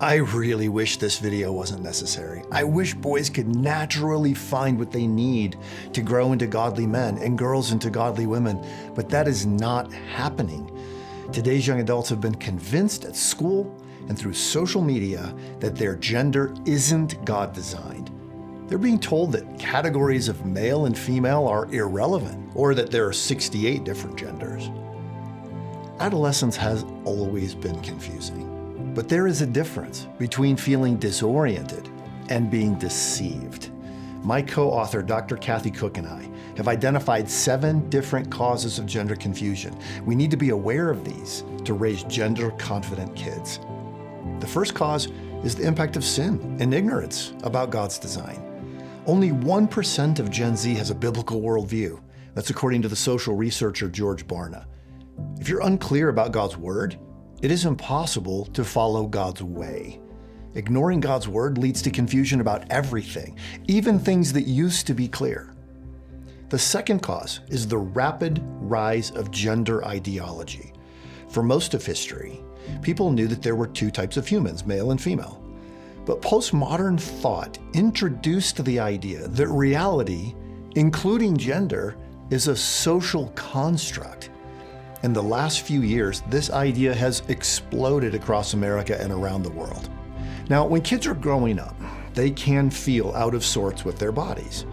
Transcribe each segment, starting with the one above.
I really wish this video wasn't necessary. I wish boys could naturally find what they need to grow into godly men and girls into godly women, but that is not happening. Today's young adults have been convinced at school and through social media that their gender isn't God-designed. They're being told that categories of male and female are irrelevant, or that there are 68 different genders. Adolescence has always been confusing. But there is a difference between feeling disoriented and being deceived. My co-author, Dr. Kathy Cook, and I have identified 7 different causes of gender confusion. We need to be aware of these to raise gender-confident kids. The first cause is the impact of sin and ignorance about God's design. Only 1% of Gen Z has a biblical worldview. That's according to the social researcher George Barna. If you're unclear about God's word, it is impossible to follow God's way. Ignoring God's word leads to confusion about everything, even things that used to be clear. The second cause is the rapid rise of gender ideology. For most of history, people knew that there were 2 types of humans, male and female. But postmodern thought introduced the idea that reality, including gender, is a social construct. In the last few years, this idea has exploded across America and around the world. Now, when kids are growing up, they can feel out of sorts with their bodies.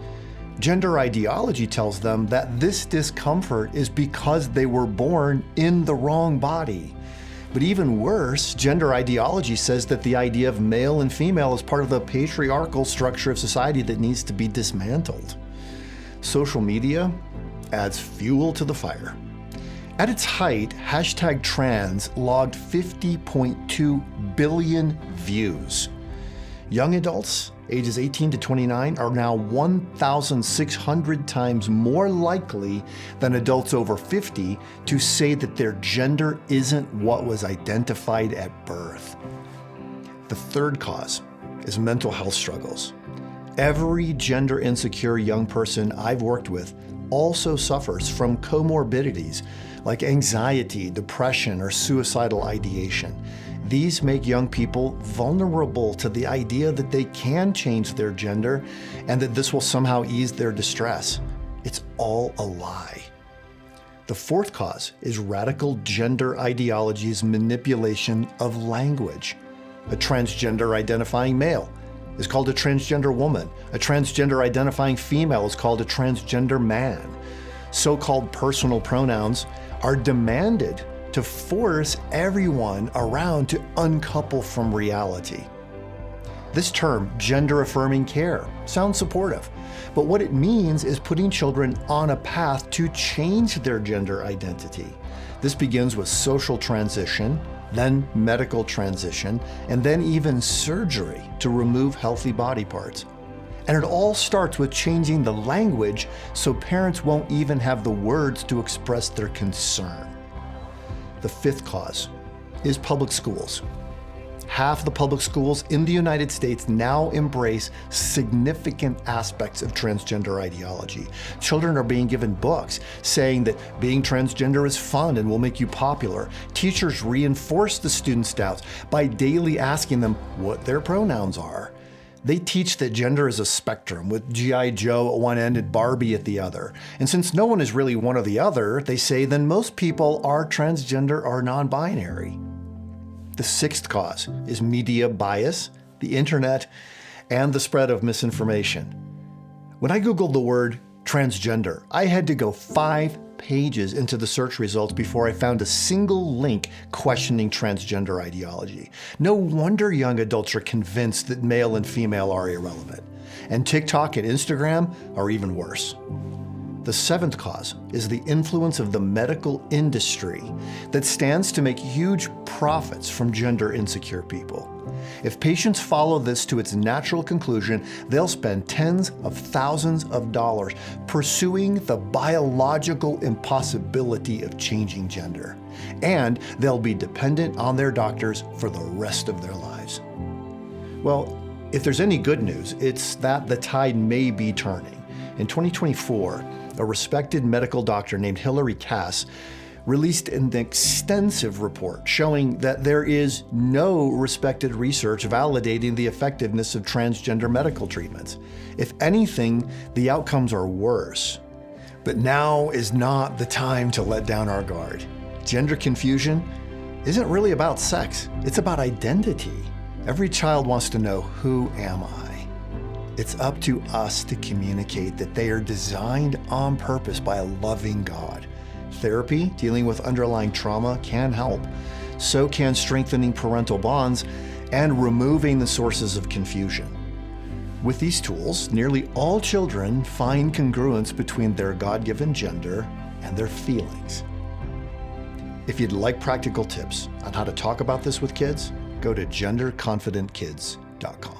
Gender ideology tells them that this discomfort is because they were born in the wrong body. But even worse, gender ideology says that the idea of male and female is part of the patriarchal structure of society that needs to be dismantled. Social media adds fuel to the fire. At its height, #trans logged 50.2 billion views. Young adults, ages 18 to 29, are now 1,600 times more likely than adults over 50 to say that their gender isn't what was identified at birth. The third cause is mental health struggles. Every gender insecure young person I've worked with also suffers from comorbidities like anxiety, depression, or suicidal ideation. These make young people vulnerable to the idea that they can change their gender and that this will somehow ease their distress. It's all a lie. The fourth cause is radical gender ideology's manipulation of language. A transgender identifying male is called a transgender woman. A transgender identifying female is called a transgender man. So-called personal pronouns are demanded to force everyone around to uncouple from reality. This term, gender-affirming care, sounds supportive, but what it means is putting children on a path to change their gender identity. This begins with social transition, then medical transition, and then even surgery to remove healthy body parts. And it all starts with changing the language so parents won't even have the words to express their concern. The fifth cause is public schools. Half the public schools in the United States now embrace significant aspects of transgender ideology. Children are being given books saying that being transgender is fun and will make you popular. Teachers reinforce the students' doubts by daily asking them what their pronouns are. They teach that gender is a spectrum with G.I. Joe at one end and Barbie at the other. And since no one is really one or the other, they say then most people are transgender or non-binary. The sixth cause is media bias, the internet, and the spread of misinformation. When I Googled the word transgender, I had to go 5 pages into the search results before I found a single link questioning transgender ideology. No wonder young adults are convinced that male and female are irrelevant. And TikTok and Instagram are even worse. The seventh cause is the influence of the medical industry that stands to make huge profits from gender insecure people. If patients follow this to its natural conclusion, they'll spend tens of thousands of dollars pursuing the biological impossibility of changing gender. And they'll be dependent on their doctors for the rest of their lives. Well, if there's any good news, it's that the tide may be turning. In 2024, a respected medical doctor named Hilary Cass released an extensive report showing that there is no respected research validating the effectiveness of transgender medical treatments. If anything, the outcomes are worse. But now is not the time to let down our guard. Gender confusion isn't really about sex, it's about identity. Every child wants to know, who am I? It's up to us to communicate that they are designed on purpose by a loving God. Therapy, dealing with underlying trauma, can help. So can strengthening parental bonds and removing the sources of confusion. With these tools, nearly all children find congruence between their God-given gender and their feelings. If you'd like practical tips on how to talk about this with kids, go to genderconfidentkids.com.